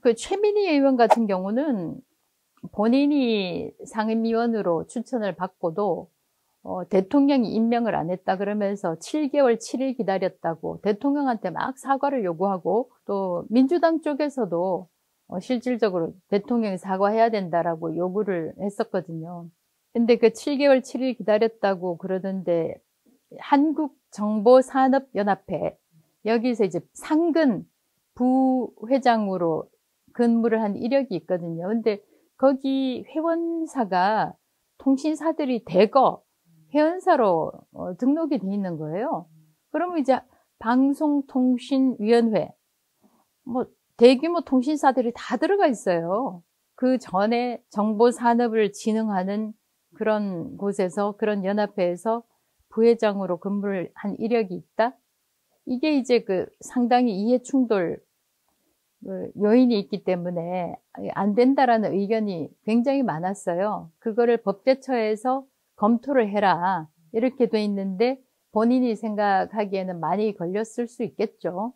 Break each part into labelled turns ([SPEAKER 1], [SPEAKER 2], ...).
[SPEAKER 1] 그 최민희 의원 같은 경우는 본인이 상임위원으로 추천을 받고도 대통령이 임명을 안 했다 그러면서 7개월 7일 기다렸다고 대통령한테 막 사과를 요구하고, 또 민주당 쪽에서도 실질적으로 대통령이 사과해야 된다라고 요구를 했었거든요. 근데 그 7개월 7일 기다렸다고 그러던데, 한국정보산업연합회, 여기서 이제 상근 부회장으로 근무를 한 이력이 있거든요. 근데 거기 회원사가 통신사들이 대거 회원사로 등록이 돼 있는 거예요. 그러면 이제 방송통신위원회, 뭐 대규모 통신사들이 다 들어가 있어요. 그 전에 정보산업을 진흥하는 그런 곳에서, 그런 연합회에서 부회장으로 근무를 한 이력이 있다? 이게 이제 그 상당히 이해충돌 요인이 있기 때문에 안 된다라는 의견이 굉장히 많았어요. 그거를 법제처에서 검토를 해라 이렇게 돼 있는데, 본인이 생각하기에는 많이 걸렸을 수 있겠죠.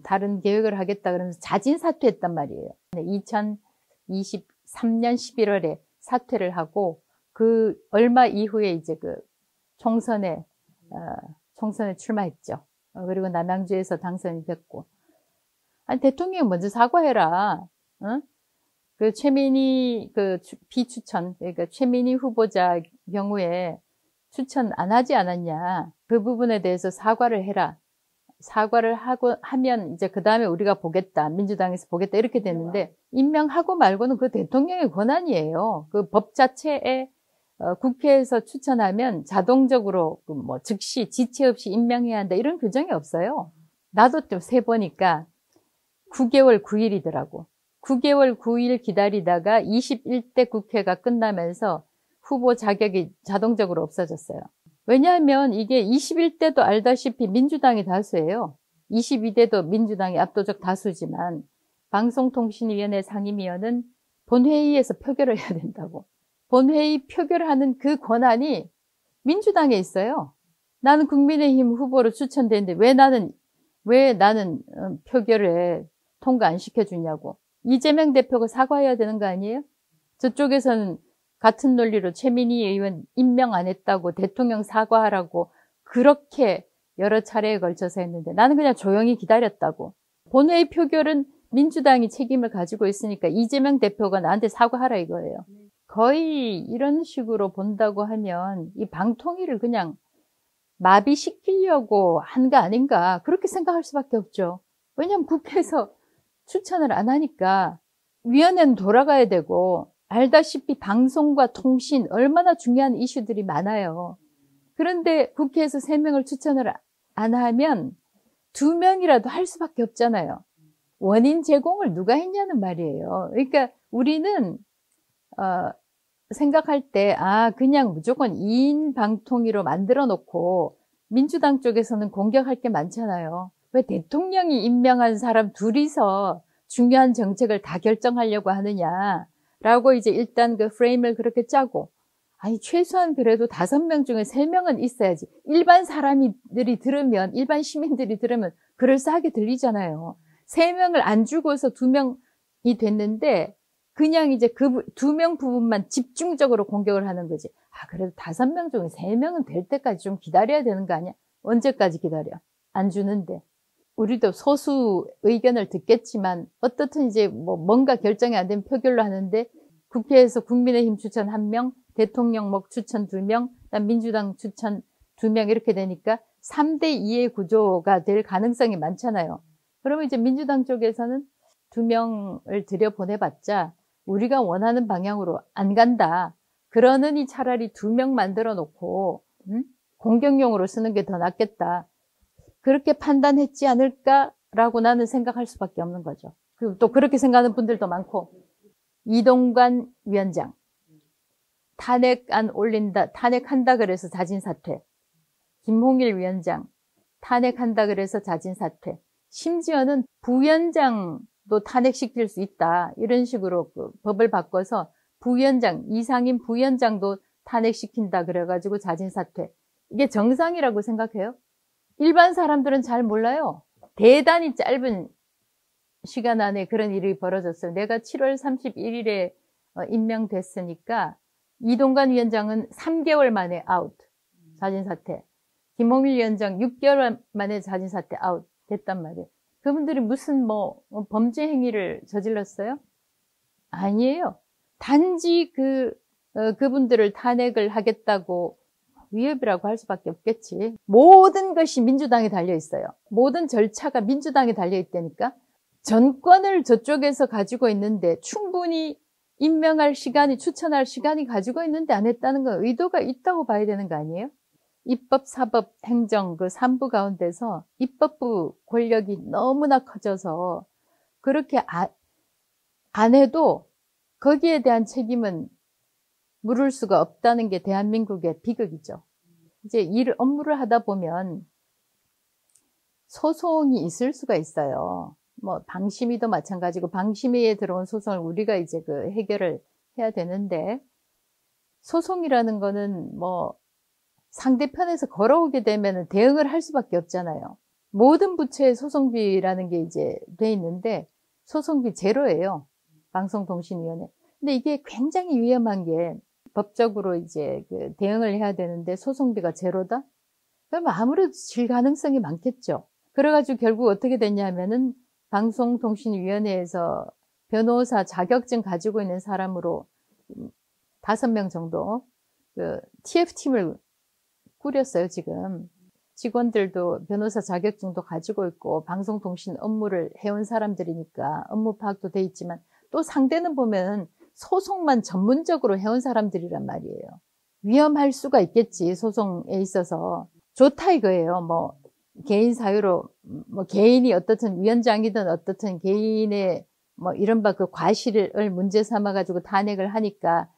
[SPEAKER 1] 다른 계획을 하겠다 그러면서 자진 사퇴했단 말이에요. 2023년 11월에 사퇴를 하고, 그 얼마 이후에 이제 그 총선에 출마했죠. 그리고 남양주에서 당선이 됐고. 아니, 대통령이 먼저 사과해라. 어? 그 최민희 그 비추천, 그러니까 최민희 후보자 경우에 추천 안 하지 않았냐. 그 부분에 대해서 사과를 해라. 사과를 하면 이제 그 다음에 우리가 보겠다. 민주당에서 보겠다. 이렇게 됐는데, 임명하고 말고는 그 대통령의 권한이에요. 그 법 자체에 국회에서 추천하면 자동적으로 뭐 즉시 지체 없이 임명해야 한다. 이런 규정이 없어요. 나도 좀 세보니까 9개월 9일이더라고. 9개월 9일 기다리다가 21대 국회가 끝나면서 후보 자격이 자동적으로 없어졌어요. 왜냐하면 이게 21대도 알다시피 민주당이 다수예요. 22대도 민주당이 압도적 다수지만, 방송통신위원회 상임위원은 본회의에서 표결을 해야 된다고. 본회의 표결을 하는 그 권한이 민주당에 있어요. 나는 국민의힘 후보로 추천됐는데 왜 나는 표결에 통과 안 시켜주냐고. 이재명 대표가 사과해야 되는 거 아니에요? 저쪽에서는 같은 논리로 최민희 의원 임명 안 했다고 대통령 사과하라고 그렇게 여러 차례에 걸쳐서 했는데, 나는 그냥 조용히 기다렸다고. 본회의 표결은 민주당이 책임을 가지고 있으니까 이재명 대표가 나한테 사과하라 이거예요. 거의 이런 식으로 본다고 하면 이 방통위를 그냥 마비시키려고 한 거 아닌가, 그렇게 생각할 수밖에 없죠. 왜냐하면 국회에서 추천을 안 하니까 위원회는 돌아가야 되고, 알다시피 방송과 통신 얼마나 중요한 이슈들이 많아요. 그런데 국회에서 3명을 추천을 안 하면 2명이라도 할 수밖에 없잖아요. 원인 제공을 누가 했냐는 말이에요. 그러니까 우리는 생각할 때 그냥 무조건 2인 방통위로 만들어 놓고, 민주당 쪽에서는 공격할 게 많잖아요. 왜 대통령이 임명한 사람 둘이서 중요한 정책을 다 결정하려고 하느냐라고 이제 일단 그 프레임을 그렇게 짜고, 아니 최소한 그래도 5명 중에 3명은 있어야지. 일반 사람들이 들으면, 일반 시민들이 들으면 그럴싸하게 들리잖아요. 3명을 안 주고서 2명이 됐는데 그냥 이제 그 2명 부분만 집중적으로 공격을 하는 거지. 그래도 5명 중에 3명은 될 때까지 좀 기다려야 되는 거 아니야? 언제까지 기다려? 안 주는데. 우리도 소수 의견을 듣겠지만 어떻든 이제 뭔가 결정이 안 되면 표결로 하는데, 국회에서 국민의힘 추천 1명, 대통령 추천 2명, 민주당 추천 2명 이렇게 되니까 3대2의 구조가 될 가능성이 많잖아요. 그러면 이제 민주당 쪽에서는 2명을 들여보내봤자 우리가 원하는 방향으로 안 간다. 그러느니 차라리 2명 만들어 놓고 공격용으로 쓰는 게 더 낫겠다. 그렇게 판단했지 않을까라고 나는 생각할 수밖에 없는 거죠. 그리고 또 그렇게 생각하는 분들도 많고, 이동관 위원장 탄핵안 올린다, 탄핵한다 그래서 자진 사퇴. 김홍일 위원장 탄핵한다 그래서 자진 사퇴. 심지어는 부위원장도 탄핵시킬 수 있다, 이런 식으로 그 법을 바꿔서 부위원장, 이상임 부위원장도 탄핵시킨다 그래가지고 자진 사퇴. 이게 정상이라고 생각해요? 일반 사람들은 잘 몰라요. 대단히 짧은 시간 안에 그런 일이 벌어졌어요. 내가 7월 31일에 임명됐으니까 이동관 위원장은 3개월 만에 아웃, 자진 사퇴. 김홍일 위원장 6개월 만에 자진 사퇴 아웃 됐단 말이에요. 그분들이 무슨 범죄 행위를 저질렀어요? 아니에요. 단지 그분들을 탄핵을 하겠다고 위협이라고 할 수밖에 없겠지. 모든 것이 민주당에 달려 있어요. 모든 절차가 민주당에 달려 있다니까. 전권을 저쪽에서 가지고 있는데 충분히 임명할 시간이, 추천할 시간이 가지고 있는데 안 했다는 건 의도가 있다고 봐야 되는 거 아니에요? 입법, 사법, 행정 그 3부 가운데서 입법부 권력이 너무나 커져서 그렇게 안 해도 거기에 대한 책임은 물을 수가 없다는 게 대한민국의 비극이죠. 이제 업무를 하다 보면 소송이 있을 수가 있어요. 방심위도 마찬가지고 방심위에 들어온 소송을 우리가 이제 해결을 해야 되는데 소송이라는 거는 상대편에서 걸어오게 되면 대응을 할 수밖에 없잖아요. 모든 부처의 소송비라는 게 이제 돼 있는데 소송비 제로예요. 방송통신위원회. 근데 이게 굉장히 위험한 게 법적으로 이제 대응을 해야 되는데 소송비가 제로다? 그러면 아무래도 질 가능성이 많겠죠. 그래가지고 결국 어떻게 됐냐면은 방송통신위원회에서 변호사 자격증 가지고 있는 사람으로 5명 정도 TF팀을 꾸렸어요, 지금. 직원들도 변호사 자격증도 가지고 있고 방송통신 업무를 해온 사람들이니까 업무 파악도 돼 있지만 또 상대는 보면 소송만 전문적으로 해온 사람들이란 말이에요. 위험할 수가 있겠지, 소송에 있어서. 좋다 이거예요. 개인 사유로, 개인이 어떻든 위원장이든 어떻든 개인의 이른바 과실을 문제 삼아가지고 탄핵을 하니까,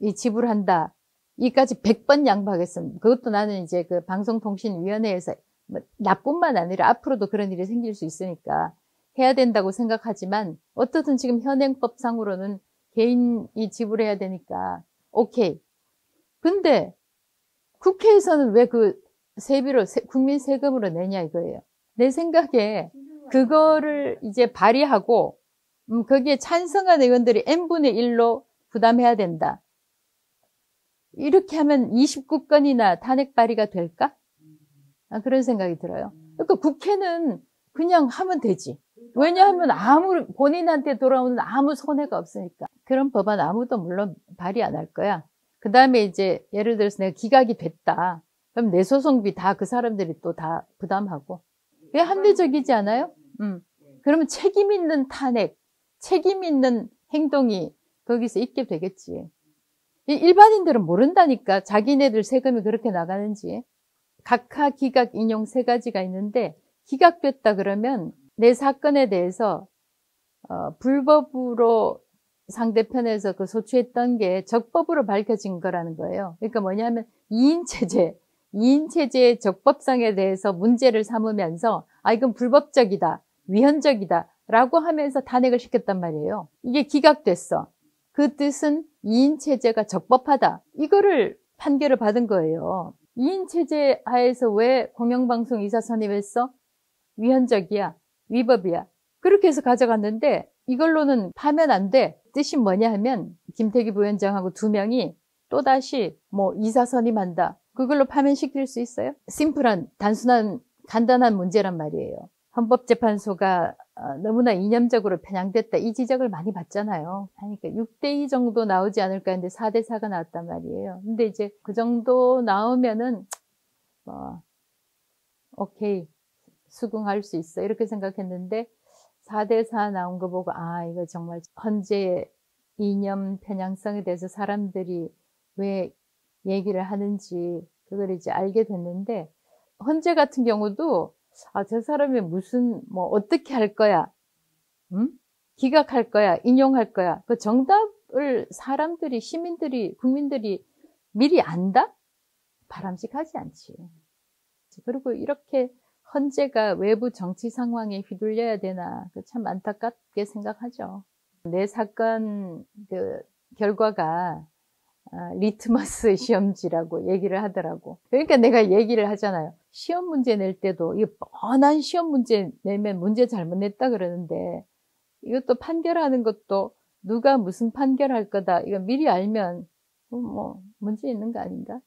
[SPEAKER 1] 이 지불한다. 이까지 100번 양보하겠습니다. 그것도 나는 이제 방송통신위원회에서 나뿐만 아니라 앞으로도 그런 일이 생길 수 있으니까 해야 된다고 생각하지만 어떻든 지금 현행법상으로는 개인이 지불해야 되니까 오케이. 근데 국회에서는 왜 세비로 국민 세금으로 내냐 이거예요. 내 생각에 그거를 이제 발의하고 거기에 찬성한 의원들이 n분의 1로 부담해야 된다. 이렇게 하면 29건이나 탄핵 발의가 될까? 그런 생각이 들어요. 그러니까 국회는 그냥 하면 되지. 왜냐하면 본인한테 돌아오는 아무 손해가 없으니까. 그런 법안 아무도 물론 발의 안 할 거야. 그 다음에 이제 예를 들어서 내가 기각이 됐다. 그럼 내 소송비 다 그 사람들이 또 다 부담하고. 왜 합리적이지 않아요? 그러면 책임 있는 탄핵, 책임 있는 행동이 거기서 있게 되겠지. 일반인들은 모른다니까. 자기네들 세금이 그렇게 나가는지. 각하, 기각, 인용 3가지가 있는데 기각됐다 그러면 내 사건에 대해서 불법으로 상대편에서 소추했던 게 적법으로 밝혀진 거라는 거예요. 그러니까 뭐냐면 이인체제의 적법성에 대해서 문제를 삼으면서 이건 불법적이다, 위헌적이다 라고 하면서 탄핵을 시켰단 말이에요. 이게 기각됐어. 그 뜻은 이인체제가 적법하다. 이거를 판결을 받은 거예요. 이인체제 하에서 왜 공영방송 이사 선임했어? 위헌적이야, 위법이야. 그렇게 해서 가져갔는데 이걸로는 파면 안 돼. 뜻이 뭐냐 하면 김태기 부위원장하고 2명이 또다시 이사 선임한다. 그걸로 파면시킬 수 있어요? 심플한, 단순한, 간단한 문제란 말이에요. 헌법재판소가 너무나 이념적으로 편향됐다. 이 지적을 많이 받잖아요. 그러니까 6대2 정도 나오지 않을까 했는데 4대4가 나왔단 말이에요. 근데 이제 그 정도 나오면은 오케이, 수긍할 수 있어. 이렇게 생각했는데 4대4 나온 거 보고 이거 정말 헌재의 이념 편향성에 대해서 사람들이 왜 얘기를 하는지 그걸 이제 알게 됐는데 헌재 같은 경우도 저 사람이 어떻게 할 거야? 기각할 거야? 인용할 거야? 그 정답을 사람들이, 시민들이, 국민들이 미리 안다? 바람직하지 않지. 그리고 이렇게 헌재가 외부 정치 상황에 휘둘려야 되나, 참 안타깝게 생각하죠. 내 사건 결과가 리트머스 시험지라고 얘기를 하더라고. 그러니까 내가 얘기를 하잖아요. 시험 문제 낼 때도 이거 뻔한 시험 문제 내면 문제 잘못 냈다 그러는데 이것도 판결하는 것도 누가 무슨 판결할 거다 이거 미리 알면 뭐 문제 있는 거 아닌가?